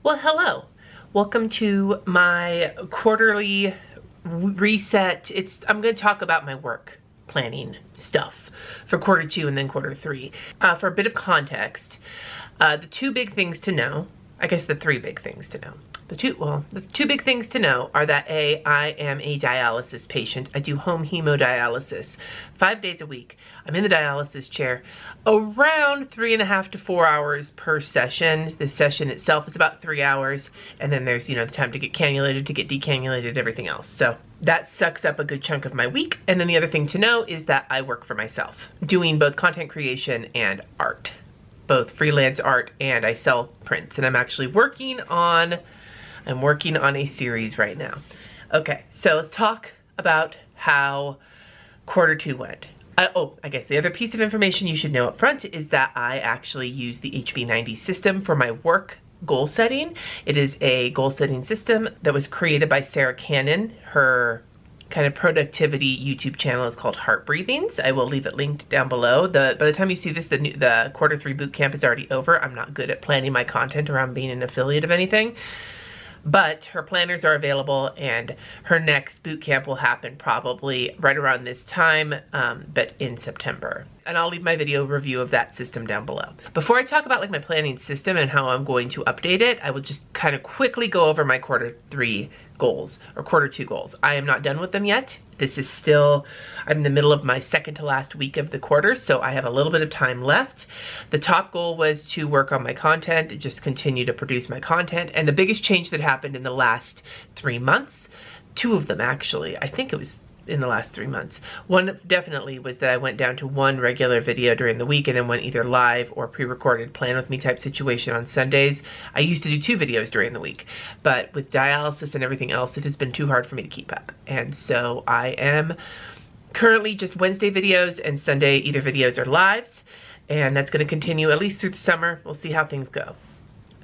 Well, hello. Welcome to my quarterly reset. I'm going to talk about my work planning stuff for quarter 2 and then quarter 3. For a bit of context, the two big things to know, I guess the three big things to know. The two big things to know are that A, I am a dialysis patient. I do home hemodialysis 5 days a week. I'm in the dialysis chair around 3.5 to 4 hours per session. The session itself is about 3 hours, and then there's, the time to get cannulated, to get decannulated, everything else. So that sucks up a good chunk of my week. And then the other thing to know is that I work for myself, doing both content creation and art, both freelance art, and I sell prints. And I'm actually working on a series right now. Okay, so let's talk about how quarter 2 went. I guess the other piece of information you should know up front is that I actually use the HB90 system for my work goal setting. It is a goal setting system that was created by Sarah Cannon. Her kind of productivity YouTube channel is called Heart Breathings. I will leave it linked down below. By the time you see this, the quarter 3 boot camp is already over. I'm not good at planning my content around being an affiliate of anything. But her planners are available, and her next boot camp will happen probably right around this time, but in September. And I'll leave my video review of that system down below. Before I talk about my planning system and how I'm going to update it, I will just kind of quickly go over my quarter 3 goals, or quarter 2 goals. I am not done with them yet. This is still, I'm in the middle of my second to last week of the quarter, so I have a little bit of time left. The top goal was to work on my content, just continue to produce my content. And the biggest change that happened in the last 3 months, 2 of them actually, I think it was in the last 3 months. One definitely was that I went down to 1 regular video during the week and then went either live or pre-recorded plan with me type situation on Sundays. I used to do 2 videos during the week, but with dialysis and everything else, it has been too hard for me to keep up. And so I am currently just Wednesday videos, and Sunday either videos or lives. And that's gonna continue at least through the summer. We'll see how things go.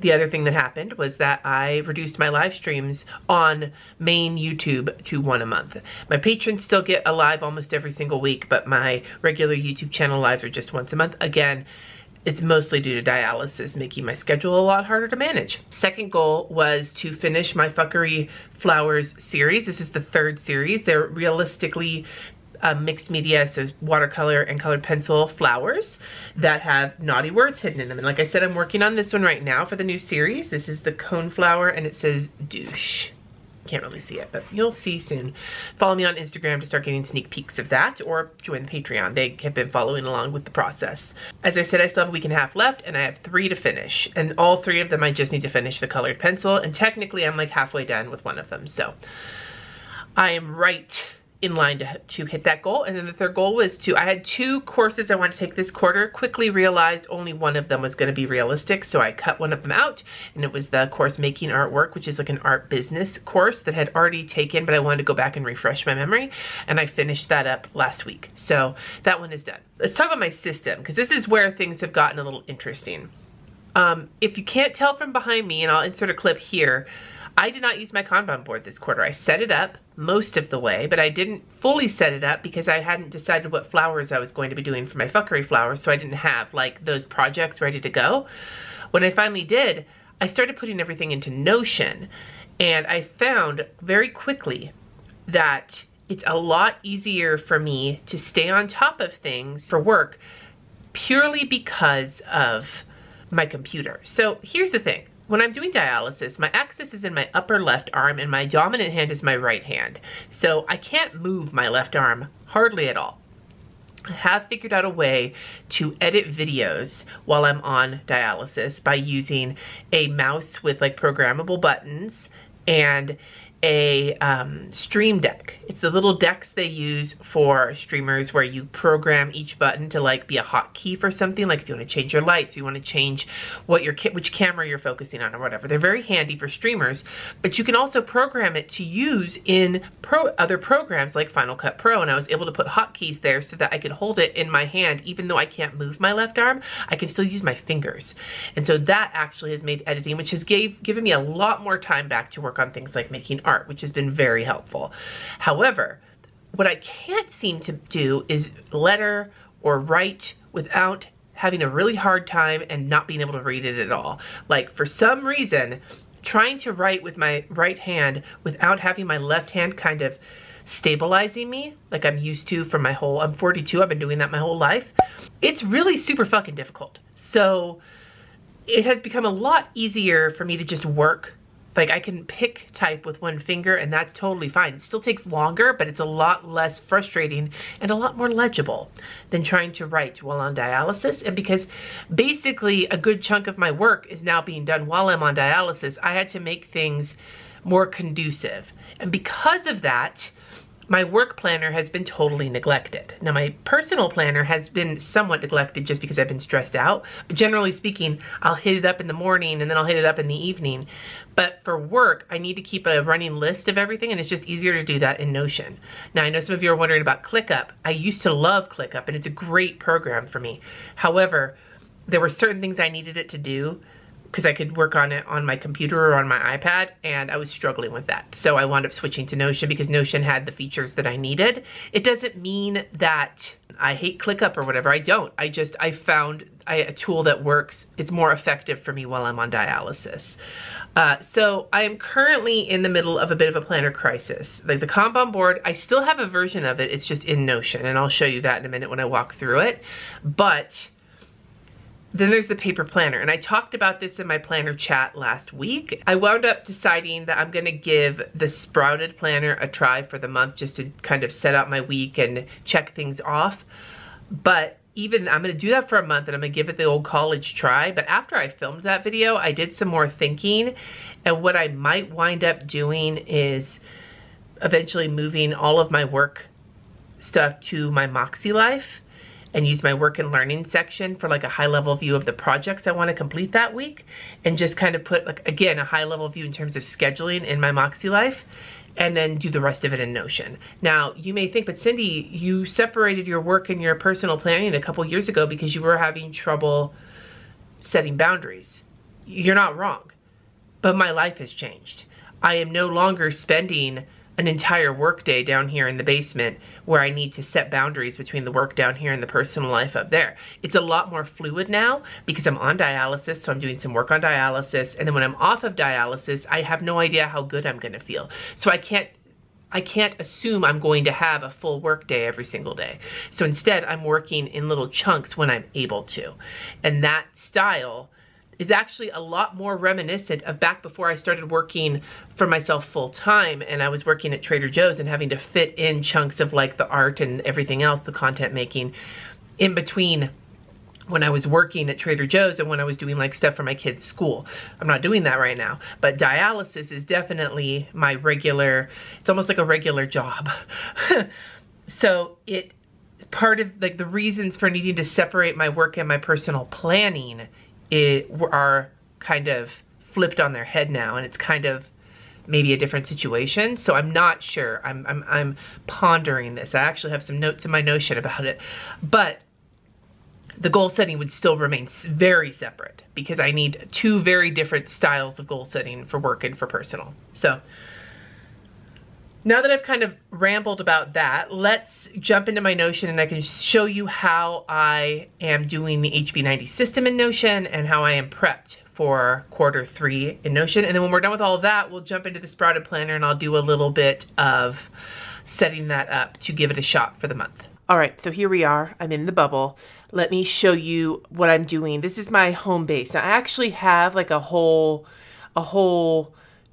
The other thing that happened was that I reduced my live streams on main YouTube to 1 a month. My patrons still get a live almost every single week, but my regular YouTube channel lives are just once a month. Again, it's mostly due to dialysis, making my schedule a lot harder to manage. Second goal was to finish my Fuckery Flowers series. This is the 3rd series. They're realistically mixed media, so watercolor and colored pencil flowers that have naughty words hidden in them. And like I said, I'm working on this one right now for the new series. This is the cone flower, and it says douche. Can't really see it, but you'll see soon. Follow me on Instagram to start getting sneak peeks of that, or join the Patreon. They have been following along with the process. As I said, I still have a week and a half left, and I have 3 to finish. And all 3 of them, I just need to finish the colored pencil, and technically I'm like halfway done with 1 of them. So I am right in line to hit that goal. And then the 3rd goal was I had 2 courses I wanted to take this quarter. Quickly realized only 1 of them was going to be realistic, so I cut 1 of them out, and it was the course Making Artwork, which is like an art business course that I had already taken, but I wanted to go back and refresh my memory, and I finished that up last week. So that one is done. Let's talk about my system, because this is where things have gotten a little interesting. If you can't tell from behind me, and I'll insert a clip here, I did not use my Kanban board this quarter. I set it up most of the way, but I didn't fully set it up because I hadn't decided what flowers I was going to be doing for my Fuckery Flowers, so I didn't have like those projects ready to go. When I finally did, I started putting everything into Notion, and I found very quickly that it's a lot easier for me to stay on top of things for work purely because of my computer. So here's the thing. When I'm doing dialysis, my axis is in my upper left arm and my dominant hand is my right hand. So I can't move my left arm hardly at all. I have figured out a way to edit videos while I'm on dialysis by using a mouse with like programmable buttons and a stream deck. It's the little decks they use for streamers where you program each button to like be a hotkey for something, like if you want to change your lights, you want to change what which camera you're focusing on or whatever. They're very handy for streamers, but you can also program it to use in other programs like Final Cut Pro, and I was able to put hotkeys there so that I could hold it in my hand. Even though I can't move my left arm, I can still use my fingers. And so that actually has made editing, which has given me a lot more time back to work on things like making art, which has been very helpful. However, what I can't seem to do is letter or write without having a really hard time and not being able to read it at all. Like, for some reason, trying to write with my right hand without having my left hand kind of stabilizing me like I'm used to from my whole, I'm 42, I've been doing that my whole life. It's really super fucking difficult. So it has become a lot easier for me to just work. Like I can pick type with one finger and that's totally fine. It still takes longer, but it's a lot less frustrating and a lot more legible than trying to write while on dialysis. And because basically a good chunk of my work is now being done while I'm on dialysis, I had to make things more conducive. And because of that, my work planner has been totally neglected. Now my personal planner has been somewhat neglected just because I've been stressed out. But generally speaking, I'll hit it up in the morning and then I'll hit it up in the evening. But for work, I need to keep a running list of everything, and it's just easier to do that in Notion. Now I know some of you are wondering about ClickUp. I used to love ClickUp and it's a great program for me. However, there were certain things I needed it to do because I could work on it on my computer or on my iPad, and I was struggling with that. So I wound up switching to Notion because Notion had the features that I needed. It doesn't mean that I hate ClickUp or whatever. I don't. I found a tool that works. It's more effective for me while I'm on dialysis. So I am currently in the middle of a bit of a planner crisis. Like the Kanban board, I still have a version of it. It's just in Notion, and I'll show you that in a minute when I walk through it. But then there's the paper planner, and I talked about this in my planner chat last week. I wound up deciding that I'm gonna give the sprouted planner a try for the month just to kind of set out my week and check things off. But even, I'm gonna do that for a month and I'm gonna give it the old college try. But after I filmed that video, I did some more thinking, and what I might wind up doing is eventually moving all of my work stuff to my Moxie Life and use my work and learning section for like a high level view of the projects I want to complete that week, and just kind of put like, again, a high level view in terms of scheduling in my Moxie Life, and then do the rest of it in Notion. Now you may think, but Cindy, you separated your work and your personal planning a couple years ago because you were having trouble setting boundaries. You're not wrong, but my life has changed. I am no longer spending an entire work day down here in the basement where I need to set boundaries between the work down here and the personal life up there. It's a lot more fluid now because I'm on dialysis, so I'm doing some work on dialysis, and then when I'm off of dialysis, I have no idea how good I'm gonna feel. So I can't assume I'm going to have a full work day every single day. So instead, I'm working in little chunks when I'm able to. And that style is actually a lot more reminiscent of back before I started working for myself full time, and I was working at Trader Joe's and having to fit in chunks of like the art and everything else, the content making, in between when I was working at Trader Joe's and when I was doing like stuff for my kids' school. I'm not doing that right now, but dialysis is definitely my regular, it's almost like a regular job. So it, part of like the reasons for needing to separate my work and my personal planning are kind of flipped on their head now, and it's kind of maybe a different situation. So I'm not sure. I'm pondering this. I actually have some notes in my Notion about it, but the goal setting would still remain very separate because I need two very different styles of goal setting for work and for personal. So now that I've kind of rambled about that, let's jump into my Notion and I can show you how I am doing the HB90 system in Notion and how I am prepped for Q3 in Notion. And then when we're done with all of that, we'll jump into the sprouted planner and I'll do a little bit of setting that up to give it a shot for the month. All right, so here we are. I'm in the bubble. Let me show you what I'm doing. This is my home base. Now I actually have like a whole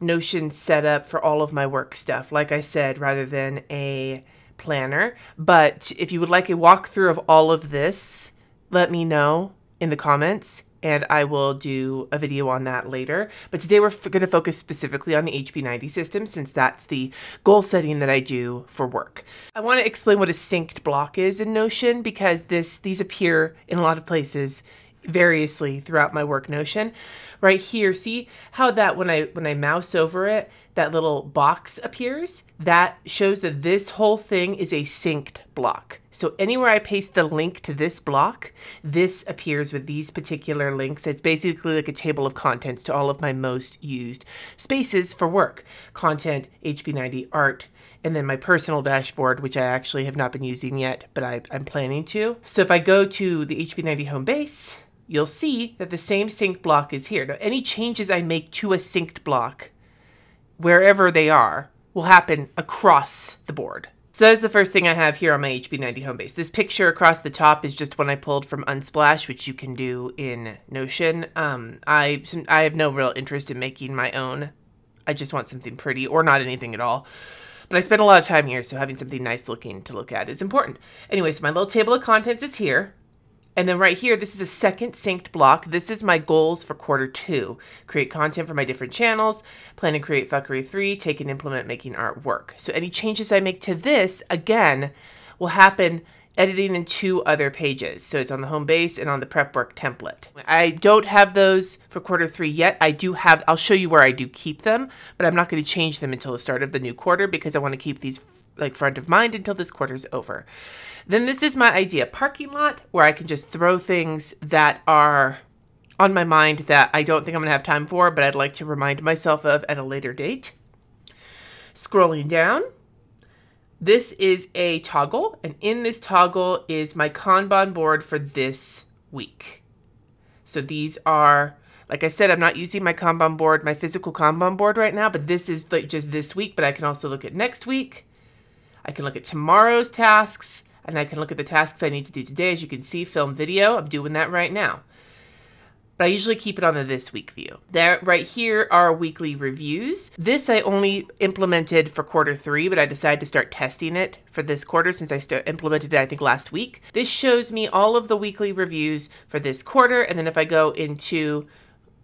Notion set up for all of my work stuff, like I said, rather than a planner. But if you would like a walkthrough of all of this, let me know in the comments and I will do a video on that later. But today we're going to focus specifically on the HB90 system since that's the goal setting that I do for work. I want to explain what a synced block is in Notion because these appear in a lot of places variously throughout my work Notion. Right here, see how that when I mouse over it, that little box appears? That shows that this whole thing is a synced block. So anywhere I paste the link to this block, this appears with these particular links. It's basically like a table of contents to all of my most used spaces for work. Content, HB90, art, and then my personal dashboard, which I actually have not been using yet, but I'm planning to. So if I go to the HB90 home base, you'll see that the same synced block is here. Now, any changes I make to a synced block, wherever they are, will happen across the board. So that's the first thing I have here on my HB90 home base. This picture across the top is just one I pulled from Unsplash, which you can do in Notion. I have no real interest in making my own. I just want something pretty, or not anything at all. But I spend a lot of time here, so having something nice looking to look at is important. Anyway, so my little table of contents is here. And then right here, this is a second synced block. This is my goals for Q2. Create content for my different channels, plan and create Fuckery 3, take and implement making art work. So any changes I make to this, again, will happen editing in 2 other pages. So it's on the home base and on the prep work template. I don't have those for Q3 yet. I'll show you where I do keep them, but I'm not going to change them until the start of the new quarter because I want to keep these like front of mind until this quarter's over. Then this is my idea parking lot where I can just throw things that are on my mind that I don't think I'm going to have time for, but I'd like to remind myself of at a later date. Scrolling down, this is a toggle, and in this toggle is my Kanban board for this week. So these are, like I said, I'm not using my Kanban board, my physical Kanban board right now, but this is like just this week, but I can also look at next week. I can look at tomorrow's tasks, and I can look at the tasks I need to do today. As you can see, film video, I'm doing that right now. But I usually keep it on the this week view. There, right here are weekly reviews. This I only implemented for Q3, but I decided to start testing it for this quarter since I implemented it, I think, last week. This shows me all of the weekly reviews for this quarter, and then if I go into,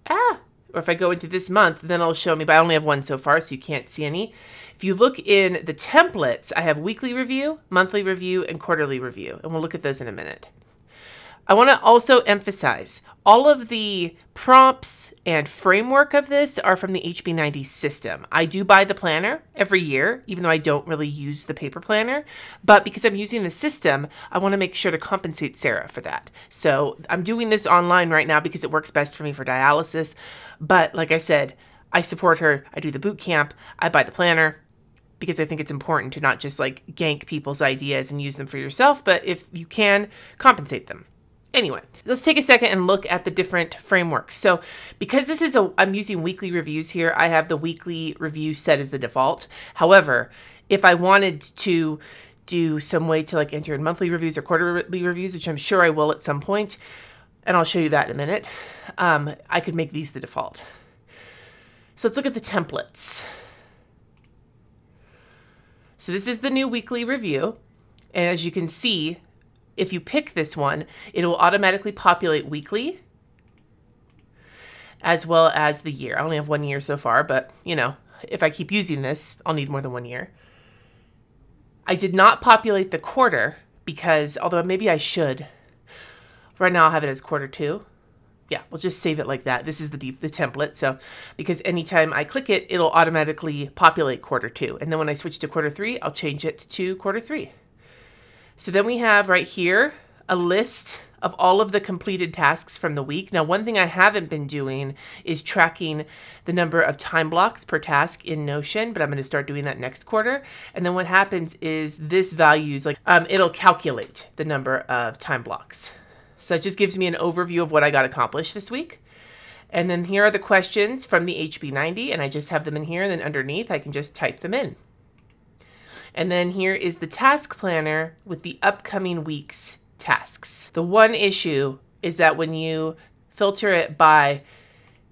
or if I go into this month, then it'll show me, but I only have one so far, so you can't see any. If you look in the templates, I have weekly review, monthly review, and quarterly review, and we'll look at those in a minute. I want to also emphasize all of the prompts and framework of this are from the HB90 system. I do buy the planner every year, even though I don't really use the paper planner. But because I'm using the system, I want to make sure to compensate Sarah for that. So I'm doing this online right now because it works best for me for dialysis. But like I said, I support her. I do the boot camp. I buy the planner because I think it's important to not just like gank people's ideas and use them for yourself, but if you can, compensate them. Anyway, let's take a second and look at the different frameworks. So because this is I'm using weekly reviews here, I have the weekly review set as the default. However, if I wanted to do some way to like enter in monthly reviews or quarterly reviews, which I'm sure I will at some point, and I'll show you that in a minute, I could make these the default. So let's look at the templates. So this is the new weekly review. And as you can see, if you pick this one, it will automatically populate weekly as well as the year. I only have 1 year so far, but you know, if I keep using this, I'll need more than 1 year. I did not populate the quarter because, although maybe I should, right now I'll have it as Q2. Yeah, we'll just save it like that. This is the template. So because anytime I click it, it'll automatically populate Q2. And then when I switch to Q3, I'll change it to Q3. So then we have right here a list of all of the completed tasks from the week. Now, one thing I haven't been doing is tracking the number of time blocks per task in Notion, but I'm going to start doing that next quarter. And then what happens is this values, like it'll calculate the number of time blocks. So that just gives me an overview of what I got accomplished this week. And then here are the questions from the HB90, and I just have them in here, and then underneath I can just type them in. And then here is the task planner with the upcoming week's tasks. The one issue is that when you filter it by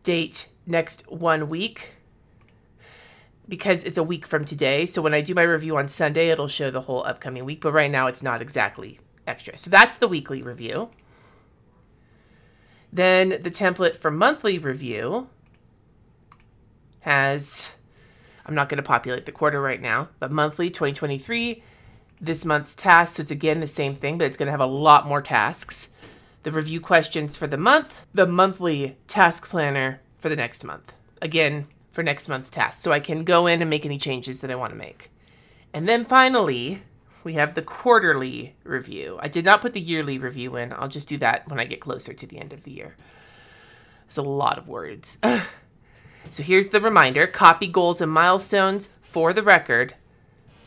date next 1 week, because it's a week from today, so when I do my review on Sunday, it'll show the whole upcoming week, but right now it's not exactly extra. So that's the weekly review. Then the template for monthly review has, I'm not going to populate the quarter right now, but monthly 2023, this month's tasks. So it's again the same thing, but it's going to have a lot more tasks. The review questions for the month, the monthly task planner for the next month. Again, for next month's tasks. So I can go in and make any changes that I want to make. And then finally, we have the quarterly review. I did not put the yearly review in. I'll just do that when I get closer to the end of the year. It's a lot of words. So here's the reminder. Copy goals and milestones for the record.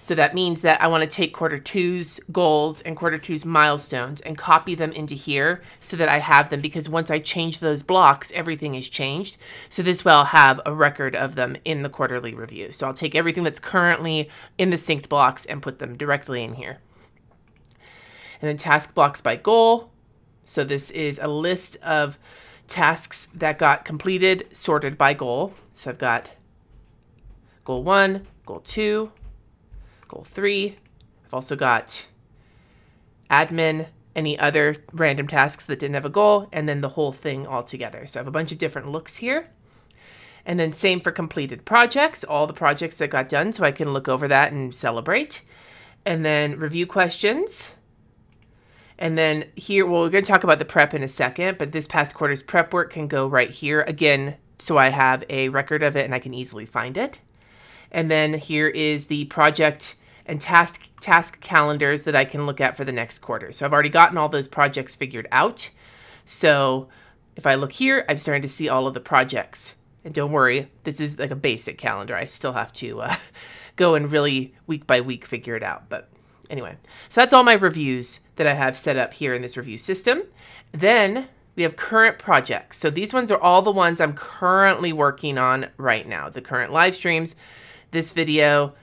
So that means that I want to take quarter two's goals and quarter two's milestones and copy them into here so that I have them, because once I change those blocks, everything is changed. So this way I'll have a record of them in the quarterly review. So I'll take everything that's currently in the synced blocks and put them directly in here. And then task blocks by goal. So this is a list of tasks that got completed, sorted by goal. So I've got goal 1, goal 2, goal 3. I've also got admin, any other random tasks that didn't have a goal, and then the whole thing all together. So I have a bunch of different looks here. And then same for completed projects, all the projects that got done, so I can look over that and celebrate. And then review questions. And then here, well, we're going to talk about the prep in a second, but this past quarter's prep work can go right here again, so I have a record of it and I can easily find it. And then here is the project and task calendars that I can look at for the next quarter. So I've already gotten all those projects figured out. So if I look here, I'm starting to see all of the projects. And don't worry, this is like a basic calendar. I still have to go and really week by week figure it out. But anyway, so that's all my reviews that I have set up here in this review system. Then we have current projects. So these ones are all the ones I'm currently working on right now. The current live streams, this video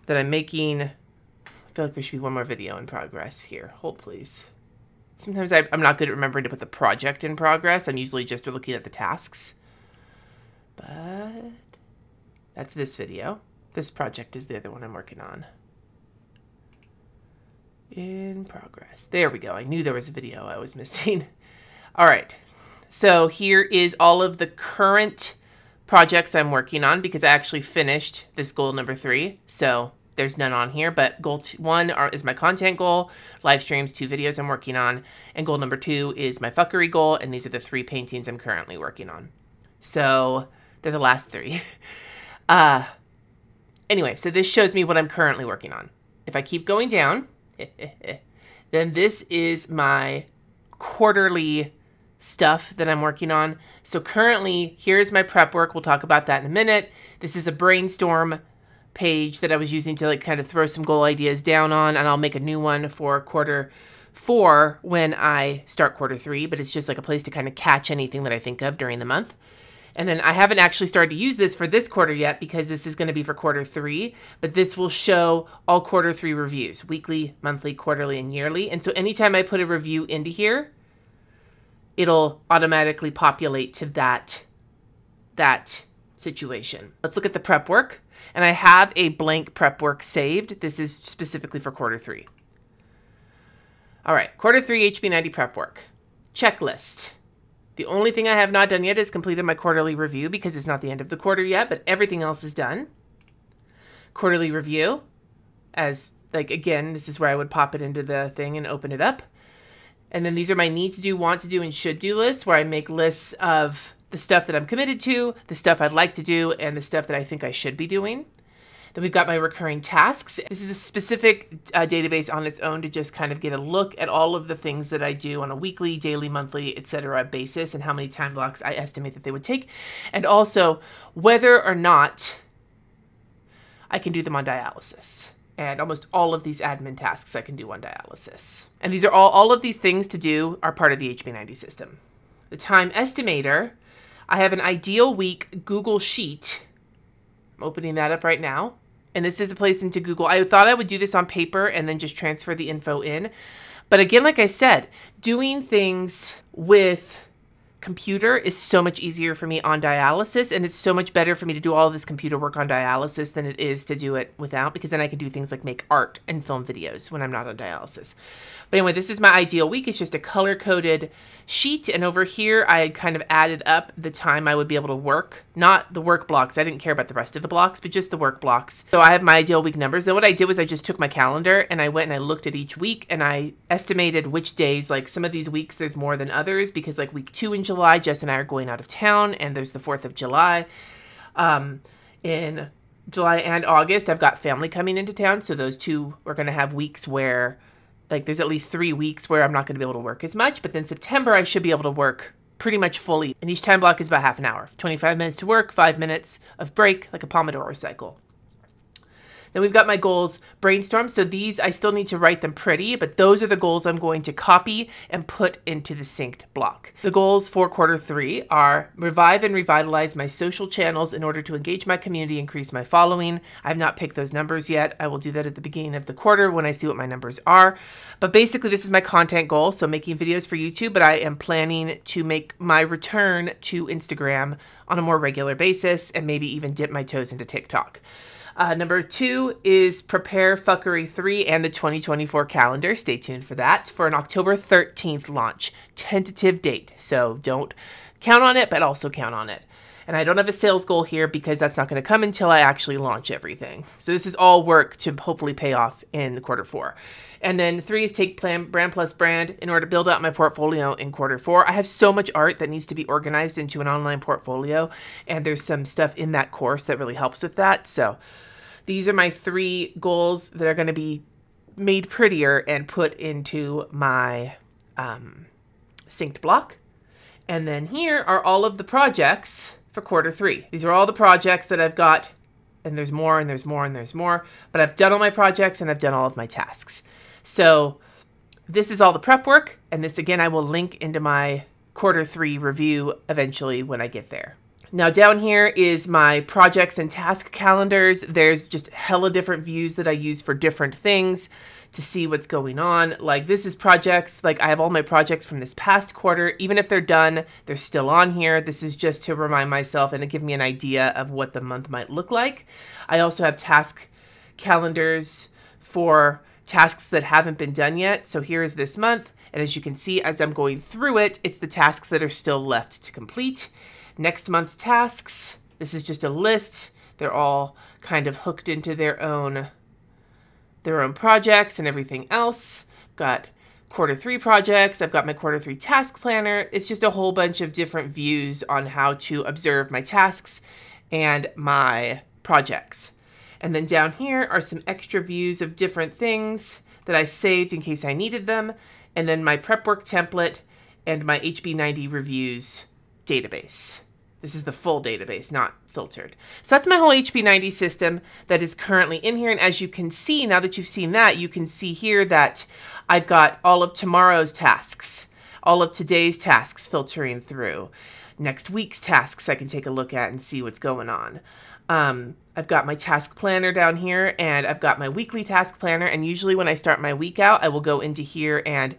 that I'm making. I feel like there should be one more video in progress here. Hold please. Sometimes I'm not good at remembering to put the project in progress. I'm usually just looking at the tasks. But that's this video. This project is the other one I'm working on. In progress. There we go. I knew there was a video I was missing. All right. So here is all of the current projects I'm working on, because I actually finished this goal number 3. So there's none on here, but goal 1 is my content goal, live streams, 2 videos I'm working on, and goal number 2 is my fuckery goal, and these are the 3 paintings I'm currently working on. So they're the last 3. Anyway, so this shows me what I'm currently working on. If I keep going down, then this is my quarterly stuff that I'm working on. So currently, here's my prep work. We'll talk about that in a minute. This is a brainstorm page that I was using to like kind of throw some goal ideas down on, and I'll make a new one for quarter 4 when I start quarter 3, but it's just like a place to kind of catch anything that I think of during the month. And then I haven't actually started to use this for this quarter yet, because this is going to be for quarter 3, but this will show all quarter 3 reviews, weekly, monthly, quarterly, and yearly. And so anytime I put a review into here, it'll automatically populate to that situation. Let's look at the prep work. And I have a blank prep work saved. This is specifically for quarter 3. All right, quarter 3 HB90 prep work. Checklist. The only thing I have not done yet is completed my quarterly review, because it's not the end of the quarter yet, but everything else is done. Quarterly review, as like, again, this is where I would pop it into the thing and open it up. And then these are my need to do, want to do, and should do lists, where I make lists of the stuff that I'm committed to, the stuff I'd like to do, and the stuff that I think I should be doing. Then we've got my recurring tasks. This is a specific database on its own to just kind of get a look at all of the things that I do on a weekly, daily, monthly, etc. basis, and how many time blocks I estimate that they would take. And also whether or not I can do them on dialysis. And almost all of these admin tasks I can do on dialysis. And these are all of these things to do are part of the HB90 system. The time estimator, I have an ideal week Google Sheet. I'm opening that up right now. And this is a place into Google. I thought I would do this on paper and then just transfer the info in. But again, like I said, doing things with computer is so much easier for me on dialysis, and it's so much better for me to do all this computer work on dialysis than it is to do it without, because then I can do things like make art and film videos when I'm not on dialysis. But anyway, this is my ideal week. It's just a color-coded sheet, and over here I kind of added up the time I would be able to work, not the work blocks. I didn't care about the rest of the blocks, but just the work blocks. So I have my ideal week numbers. Then what I did was I just took my calendar and I went and I looked at each week and I estimated which days, like some of these weeks there's more than others, because like week 2 in July, Jess and I are going out of town, and there's the 4th of July. In July and August, I've got family coming into town, so those 2 are going to have weeks where like there's at least 3 weeks where I'm not going to be able to work as much, but then September I should be able to work pretty much fully. And each time block is about half an hour. 25 minutes to work, 5 minutes of break, like a Pomodoro cycle. Then we've got my goals brainstorm. So these, I still need to write them pretty, but those are the goals I'm going to copy and put into the synced block. The goals for quarter 3 are revive and revitalize my social channels in order to engage my community, increase my following. I've not picked those numbers yet. I will do that at the beginning of the quarter when I see what my numbers are. But basically this is my content goal. So making videos for YouTube, but I am planning to make my return to Instagram on a more regular basis and maybe even dip my toes into TikTok. Number 2 is prepare Fuckery 3 and the 2024 calendar. Stay tuned for that, for an October 13th launch. Tentative date. So don't count on it, but also count on it. And I don't have a sales goal here because that's not going to come until I actually launch everything. So this is all work to hopefully pay off in quarter 4. And then 3 is take brand plus brand in order to build out my portfolio in quarter 4. I have so much art that needs to be organized into an online portfolio. And there's some stuff in that course that really helps with that. So these are my 3 goals that are going to be made prettier and put into my synced block. And then here are all of the projects for quarter 3. These are all the projects that I've got, and there's more and there's more and there's more, but I've done all my projects and I've done all of my tasks. So this is all the prep work, and this again I will link into my quarter 3 review eventually when I get there. Now down here is my projects and task calendars. There's just hella different views that I use for different things to see what's going on. Like this is projects, like I have all my projects from this past quarter. Even if they're done, they're still on here. This is just to remind myself and to give me an idea of what the month might look like. I also have task calendars for tasks that haven't been done yet. So here is this month. And as you can see, as I'm going through it, it's the tasks that are still left to complete. Next month's tasks, this is just a list. They're all kind of hooked into their own projects and everything else. Got quarter 3 projects. I've got my quarter 3 task planner. It's just a whole bunch of different views on how to observe my tasks and my projects. And then down here are some extra views of different things that I saved in case I needed them. And then my prep work template and my HB90 reviews database. This is the full database, not filtered. So that's my whole HB90 system that is currently in here. And as you can see, now that you've seen that, you can see here that I've got all of tomorrow's tasks, all of today's tasks filtering through. Next week's tasks I can take a look at and see what's going on. I've got my task planner down here, and I've got my weekly task planner. And usually when I start my week out, I will go into here and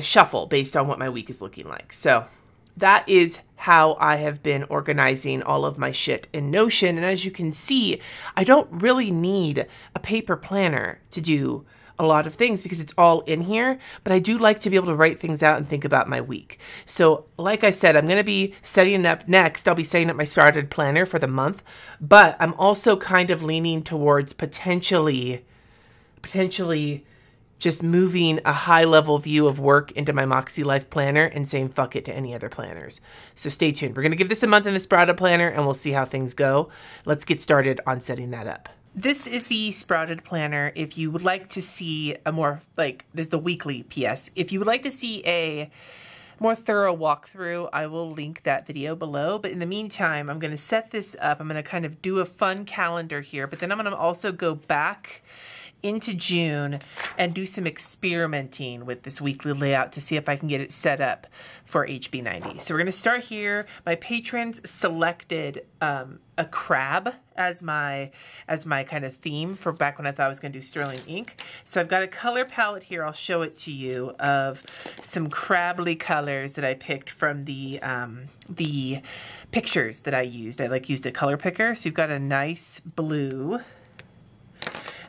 shuffle based on what my week is looking like. So that is how I have been organizing all of my shit in Notion. And as you can see, I don't really need a paper planner to do a lot of things because it's all in here, but I do like to be able to write things out and think about my week. So like I said, I'm going to be setting up next. I'll be setting up my Sprouted planner for the month, but I'm also kind of leaning towards potentially just moving a high-level view of work into my Moxie Life planner and saying fuck it to any other planners. So stay tuned. We're going to give this a month in the Sprouted planner and we'll see how things go. Let's get started on setting that up. This is the Sprouted planner. If you would like to see a more, there's the weekly PS. If you would like to see a more thorough walkthrough, I will link that video below. But in the meantime, I'm going to set this up. I'm going to kind of do a fun calendar here, but then I'm going to also go back into June and do some experimenting with this weekly layout to see if I can get it set up for HB90. So we're going to start here. My patrons selected a crab as my kind of theme for back when I thought I was going to do sterling ink. So I've got a color palette here. I'll show it to you of some crabbly colors that I picked from the pictures that I used. I used a color picker. So you've got a nice blue.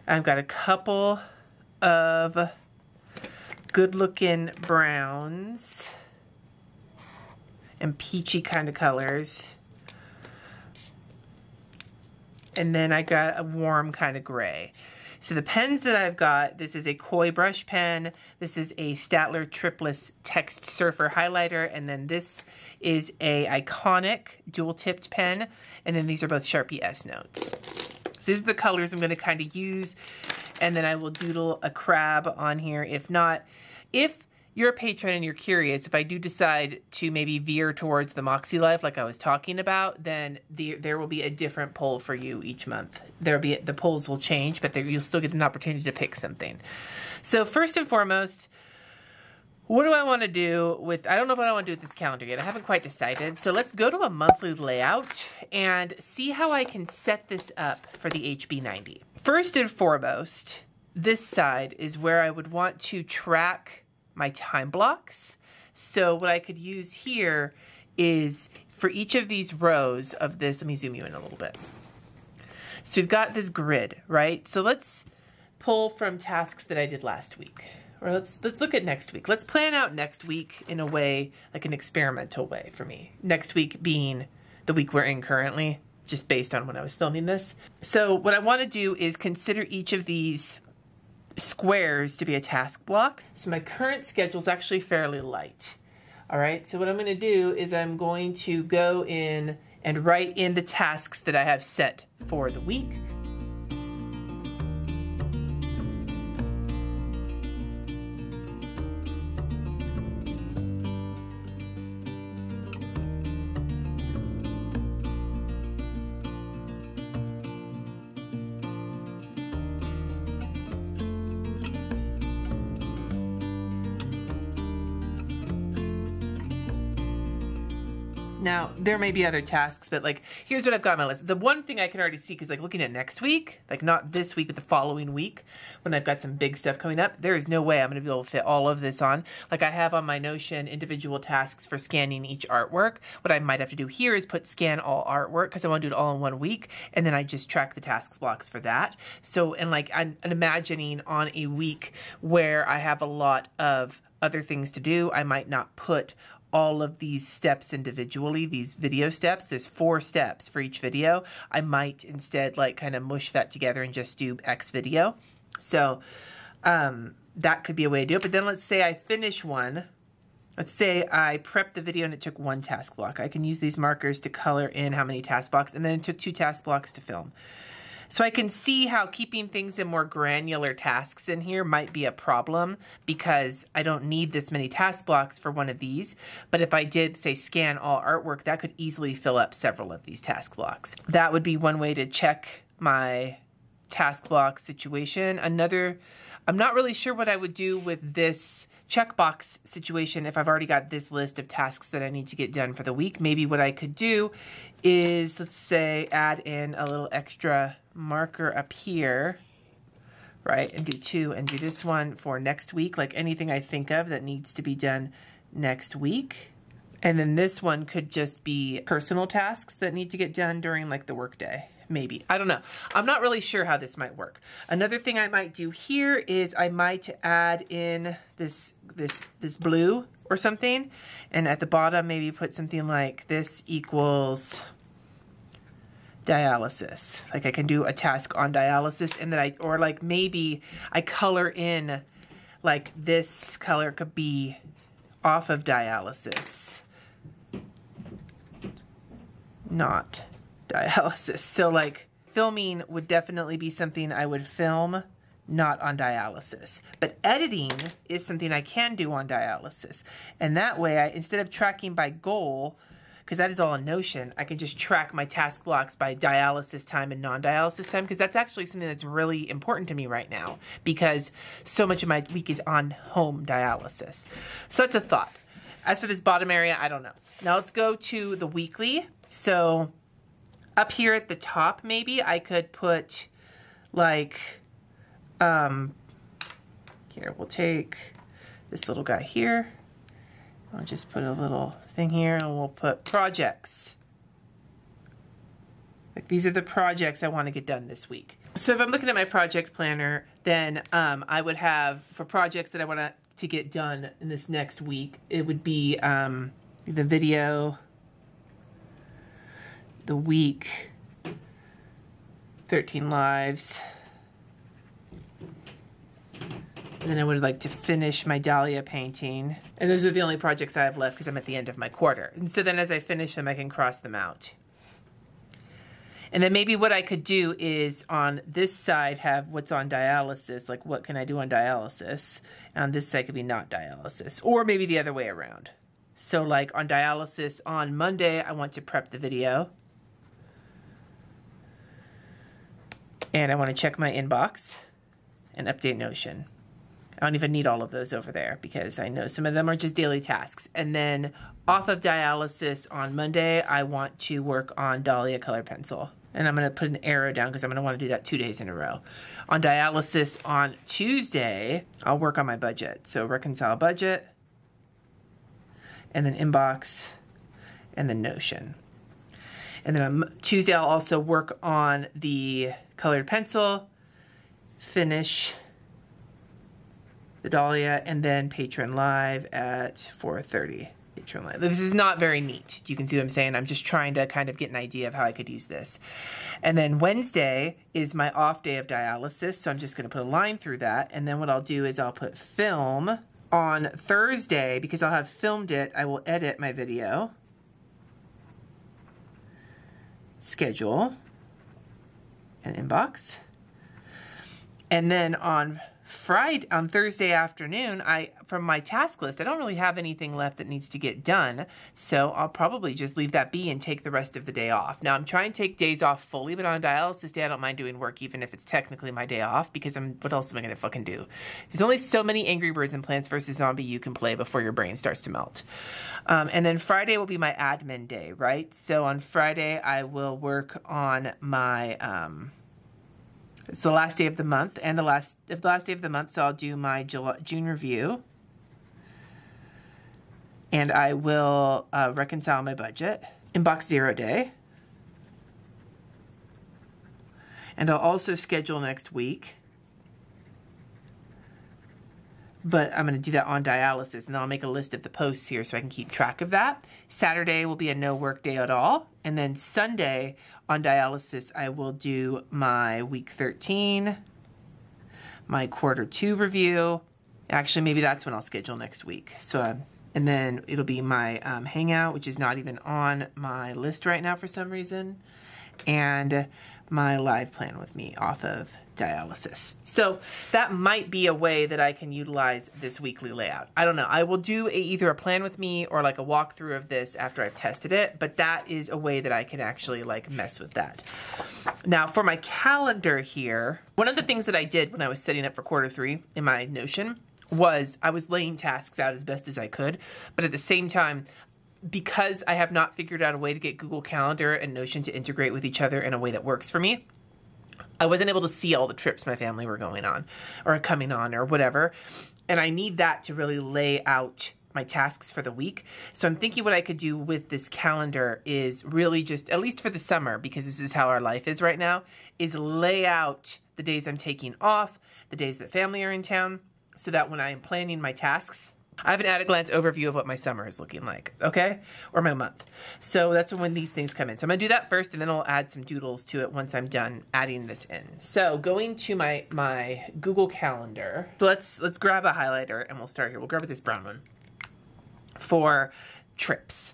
I've got a couple of good-looking browns and peachy kind of colors. And then I got a warm kind of gray. So the pens that I've got, this is a Koi brush pen, this is a Staedtler Tripless Text Surfer highlighter, and then this is a Iconic dual-tipped pen, and then these are both Sharpie S Notes. So these are the colors I'm going to kind of use, and then I will doodle a crab on here. If not, if you're a patron and you're curious, if I do decide to maybe veer towards the Moxie Life like I was talking about, then there will be a different poll for you each month. The polls will change, but you'll still get an opportunity to pick something. So first and foremost, what do I want to do with, I don't know what I want to do with this calendar yet. I haven't quite decided. So let's go to a monthly layout and see how I can set this up for the HB90. First and foremost, this side is where I would want to track my time blocks. So what I could use here is for each of these rows of this, let me zoom you in a little bit. So we've got this grid, right? So let's pull from tasks that I did last week. Or let's look at next week. Let's plan out next week in a way, like an experimental way for me. Next week being the week we're in currently, just based on when I was filming this. So what I want to do is consider each of these squares to be a task block. So my current schedule is actually fairly light. All right, so what I'm going to do is I'm going to go in and write in the tasks that I have set for the week. Now, there may be other tasks, but like, here's what I've got on my list. The one thing I can already see, because like looking at next week, like not this week, but the following week, when I've got some big stuff coming up, there is no way I'm going to be able to fit all of this on. Like I have on my Notion individual tasks for scanning each artwork. What I might have to do here is put scan all artwork, because I want to do it all in 1 week, and then I just track the task blocks for that. So, and like I'm imagining on a week where I have a lot of other things to do, I might not put all of these steps individually, these video steps. There's 4 steps for each video. I might instead like kind of mush that together and just do X video. So that could be a way to do it. But then let's say I finish one. Let's say I prepped the video and it took 1 task block. I can use these markers to color in how many task blocks, and then it took 2 task blocks to film. So I can see how keeping things in more granular tasks in here might be a problem, because I don't need this many task blocks for one of these. But if I did, say, scan all artwork, that could easily fill up several of these task blocks. That would be one way to check my task block situation. Another, I'm not really sure what I would do with this checkbox situation if I've already got this list of tasks that I need to get done for the week. Maybe what I could do is, let's say, add in a little extra marker up here, right, and do 2 and do this one for next week, like anything I think of that needs to be done next week. And then this one could just be personal tasks that need to get done during like the workday. Maybe. I don't know. I'm not really sure how this might work. Another thing I might do here is I might add in this blue or something, and at the bottom maybe put something like this equals dialysis. Like I can do a task on dialysis, and then or like maybe I color in, like this color could be off of dialysis, not dialysis. So like filming would definitely be something I would film, not on dialysis. But editing is something I can do on dialysis. And that way, instead of tracking by goal, because that is all in Notion, I can just track my task blocks by dialysis time and non-dialysis time, because that's actually something that's really important to me right now, because so much of my week is on home dialysis. So that's a thought. As for this bottom area, I don't know. Now let's go to the weekly. So up here at the top, maybe I could put like, here, we'll take this little guy here. I'll just put a little thing here, and we'll put projects. Like these are the projects I want to get done this week. So if I'm looking at my project planner, then I would have, for projects that I want to get done in this next week, it would be the video, the week, 13 lives. And then I would like to finish my Dahlia painting. And those are the only projects I have left because I'm at the end of my quarter. And so then as I finish them, I can cross them out. And then maybe what I could do is on this side have what's on dialysis, like what can I do on dialysis? And on this side could be not dialysis, or maybe the other way around. So like on dialysis on Monday, I want to prep the video. And I want to check my inbox and update Notion. I don't even need all of those over there because I know some of them are just daily tasks. And then off of dialysis on Monday, I want to work on Dahlia color pencil. And I'm going to put an arrow down because I'm going to want to do that 2 days in a row. On dialysis on Tuesday, I'll work on my budget. So reconcile budget, and then inbox, and then Notion. And then on Tuesday, I'll also work on the colored pencil, finish the Dahlia, and then Patreon Live at 4:30. Patreon Live. This is not very neat. You can see what I'm saying? I'm just trying to kind of get an idea of how I could use this. And then Wednesday is my off day of dialysis, so I'm just going to put a line through that. And then what I'll do is I'll put film. On Thursday, because I'll have filmed it, I will edit my video. Schedule. And inbox. And then on Thursday afternoon, from my task list, I don't really have anything left that needs to get done. So I'll probably just leave that be and take the rest of the day off. Now I'm trying to take days off fully, but on a dialysis day, I don't mind doing work even if it's technically my day off because what else am I going to fucking do? There's only so many Angry Birds and Plants vs. Zombie you can play before your brain starts to melt. And then Friday will be my admin day, right? So on Friday, I will work on my, it's the last day of the month and the last day of the month, so I'll do my June review. And I will reconcile my budget. Inbox 0 day. And I'll also schedule next week. But I'm going to do that on dialysis, and I'll make a list of the posts here so I can keep track of that. Saturday will be a no work day at all. And then Sunday on dialysis, I will do my week 13, my quarter 2 review. Actually, maybe that's when I'll schedule next week. So, and then it'll be my hangout, which is not even on my list right now for some reason. And my live plan with me off of dialysis. So that might be a way that I can utilize this weekly layout. I don't know. I will do either a plan with me or like a walkthrough of this after I've tested it, but that is a way that I can actually like mess with that. Now for my calendar here, one of the things that I did when I was setting up for quarter 3 in my Notion was I was laying tasks out as best as I could, but at the same time, because I have not figured out a way to get Google Calendar and Notion to integrate with each other in a way that works for me, I wasn't able to see all the trips my family were going on or coming on or whatever. And I need that to really lay out my tasks for the week. So I'm thinking what I could do with this calendar is really just, at least for the summer, because this is how our life is right now, is lay out the days I'm taking off, the days that family are in town, so that when I am planning my tasks, I have an at-a-glance overview of what my summer is looking like, okay? Or my month. So that's when these things come in. So I'm gonna do that first, and then I'll add some doodles to it once I'm done adding this in. So going to my Google Calendar. So let's grab a highlighter, and we'll start here. We'll grab this brown one for trips.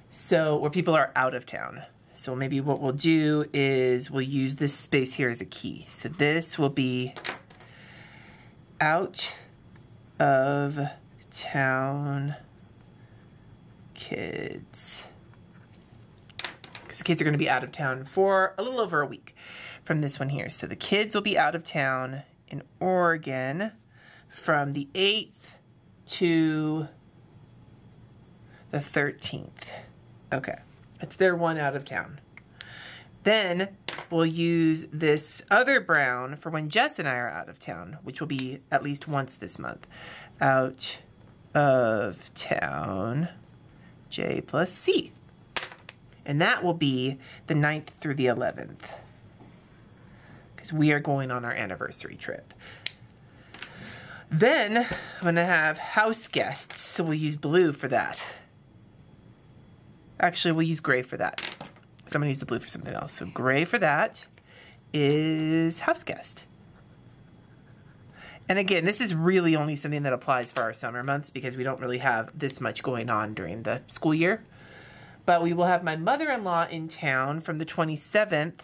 So where people are out of town. So maybe what we'll do is we'll use this space here as a key. So this will be out of town kids, because the kids are going to be out of town for a little over a week from this one here. So the kids will be out of town in Oregon from the 8th to the 13th. Okay, it's their one out of town. Then we'll use this other brown for when Jess and I are out of town, which will be at least once this month. Out of town, J plus C. And that will be the 9th through the 11th, because we are going on our anniversary trip. Then I'm gonna have house guests, so we'll use blue for that. Actually, we'll use gray for that. Somebody needs the blue for something else. So gray for that is house guest. And again, this is really only something that applies for our summer months because we don't really have this much going on during the school year. But we will have my mother-in-law in town from the 27th.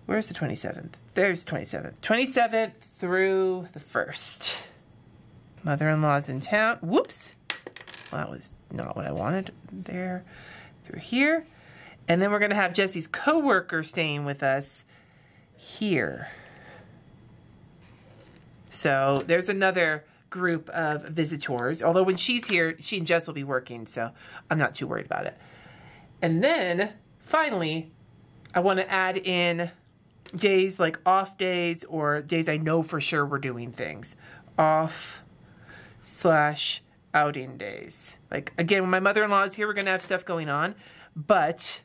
Where's the 27th? There's the 27th. 27th through the 1st. Mother-in-law's in town. Whoops. Well, that was not what I wanted. There, through here. And then we're going to have Jesse's coworker staying with us here. So there's another group of visitors. Although when she's here, she and Jess will be working, so I'm not too worried about it. And then, finally, I want to add in days like off days or days I know for sure we're doing things. Off/outing days. Like, again, when my mother-in-law is here, we're going to have stuff going on. But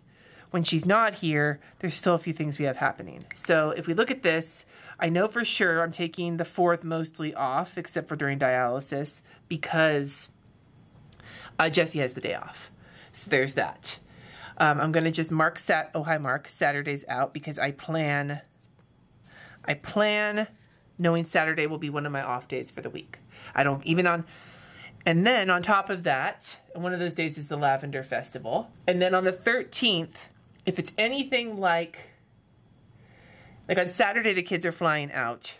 when she's not here, there's still a few things we have happening. So if we look at this, I know for sure I'm taking the 4th mostly off, except for during dialysis, because Jesse has the day off. So there's that. I'm going to just mark Saturday's out, because I plan knowing Saturday will be one of my off days for the week. And then on top of that, one of those days is the Lavender Festival. And then on the 13th, if it's anything like on Saturday, the kids are flying out.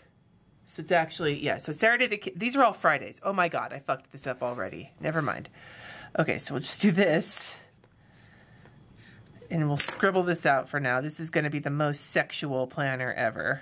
So it's actually, yeah, so Saturday, these are all Fridays. Oh my God, I fucked this up already. Never mind. Okay, so we'll just do this. And we'll scribble this out for now. This is going to be the most sexual planner ever.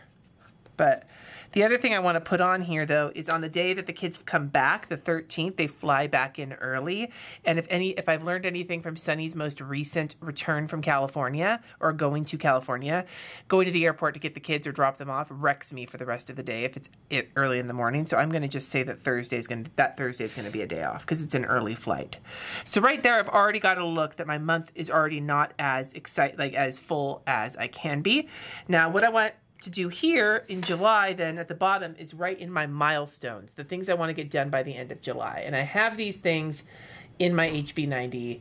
But the other thing I want to put on here, though, is on the day that the kids come back, the 13th, they fly back in early. And if I've learned anything from Sunny's most recent return from California, or going to California, going to the airport to get the kids or drop them off wrecks me for the rest of the day if it's early in the morning. So I'm going to just say that Thursday is going to be a day off, because it's an early flight. So right there, I've already got a look that my month is already not as as full as I can be. Now, what I want to do here in July, then at the bottom, is write in my milestones, the things I want to get done by the end of July. And I have these things in my HB90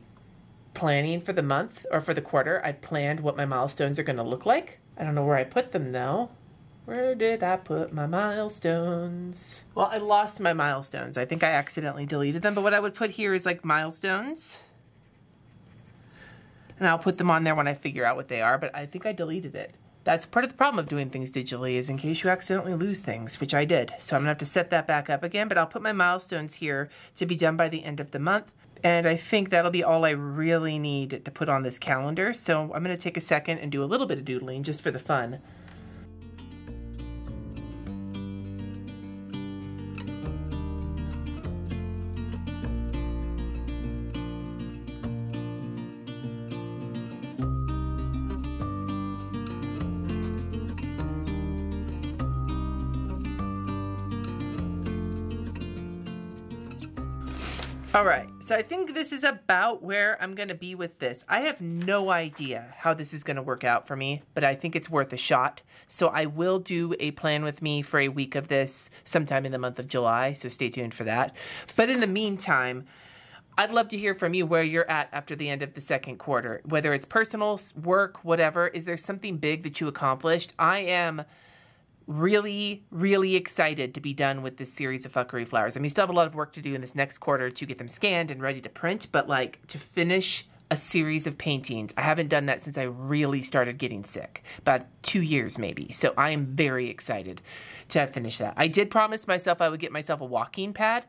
planning for the month or for the quarter. I've planned what my milestones are going to look like. I don't know where I put them though. Where did I put my milestones? Well, I lost my milestones. I think I accidentally deleted them, but what I would put here is like milestones. And I'll put them on there when I figure out what they are, but I think I deleted it. That's part of the problem of doing things digitally, is in case you accidentally lose things, which I did. So I'm going to have to set that back up again, but I'll put my milestones here to be done by the end of the month. And I think that'll be all I really need to put on this calendar. So I'm going to take a second and do a little bit of doodling just for the fun. All right, so I think this is about where I'm gonna be with this. I have no idea how this is gonna work out for me, but I think it's worth a shot. So I will do a plan with me for a week of this sometime in the month of July, so stay tuned for that. But in the meantime, I'd love to hear from you where you're at after the end of the second quarter, whether it's personal, work, whatever. Is there something big that you accomplished? I am really, really excited to be done with this series of fuckery flowers. I mean, still have a lot of work to do in this next quarter to get them scanned and ready to print, but like to finish a series of paintings, I haven't done that since I really started getting sick, about 2 years maybe. So I am very excited to have finished that. I did promise myself I would get myself a walking pad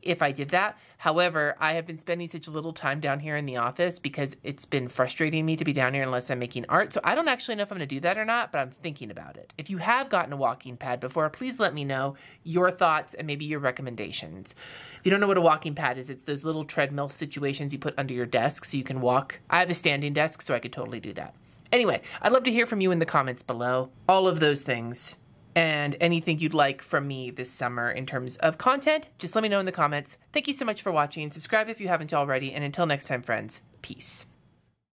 if I did that. However, I have been spending such little time down here in the office because it's been frustrating me to be down here unless I'm making art. So I don't actually know if I'm going to do that or not, but I'm thinking about it. If you have gotten a walking pad before, please let me know your thoughts and maybe your recommendations. If you don't know what a walking pad is, it's those little treadmill situations you put under your desk so you can walk. I have a standing desk, so I could totally do that. Anyway, I'd love to hear from you in the comments below. All of those things. And anything you'd like from me this summer in terms of content, just let me know in the comments. Thank you so much for watching. Subscribe if you haven't already. And until next time, friends, peace.